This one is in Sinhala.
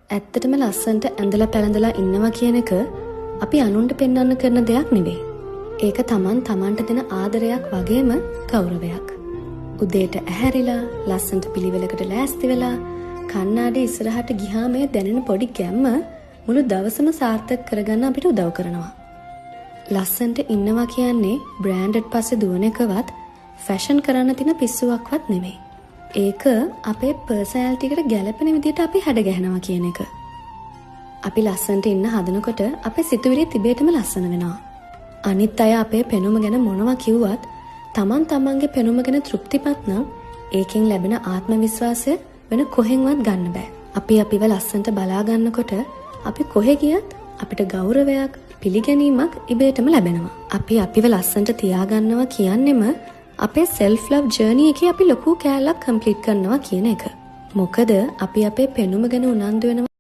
ඇත්තටම ලස්සනට ඇඳලා පැළඳලා ඉන්නවා කියන එක අපි අනුන්ට පෙන්වන්න කරන දෙයක් නෙවෙයි. ඒක තමන්ට දෙන ආදරයක් වගේම ගෞරවයක්. උදේට ඇහැරිලා ලස්සනට පිළිවෙලකට ලෑස්ති වෙලා කණ්ණාඩි ඉස්සරහට ගියාම මේ දැනෙන පොඩි ගැම්ම මුළු දවසම සාර්ථක කරගන්න අපිට උදව් කරනවා. ලස්සනට ඉන්නවා කියන්නේ බ්‍රෑන්ඩඩ් පස්සේ දුවන එකවත් ෆැෂන් කරන්න තියෙන පිස්සුවක්වත් නෙවෙයි. ඒක අපේ පර්සනැලිටි එකට ගැලපෙන විදිහට අපි හැඩ ගැහෙනවා කියන එක. අපි ලස්සනට ඉන්න හදනකොට අපේ සිතුවිලි තිබේටම ලස්සන වෙනවා. අනිත් අය අපේ පෙනුම ගැන මොනවා කිව්වත් තමන්ගේ පෙනුම ගැන තෘප්තිපත් නම් ඒකෙන් ලැබෙන ආත්ම විශ්වාසය වෙන කොහෙන්වත් ගන්න බෑ. අපිව ලස්සනට බලා ගන්නකොට අපි කොහෙ ගියත් අපිට ගෞරවයක් පිළිගැනීමක් ඉබේටම ලැබෙනවා. අපිව ලස්සනට තියාගන්නවා කියන්නෙම අපේ self love journey එකේ අපි ලොකු කෑල්ලක් කම්ප්ලීට් කරනවා කියන එක. මොකද අපි අපේ පෙනුම ගැන උනන්දු වෙනවා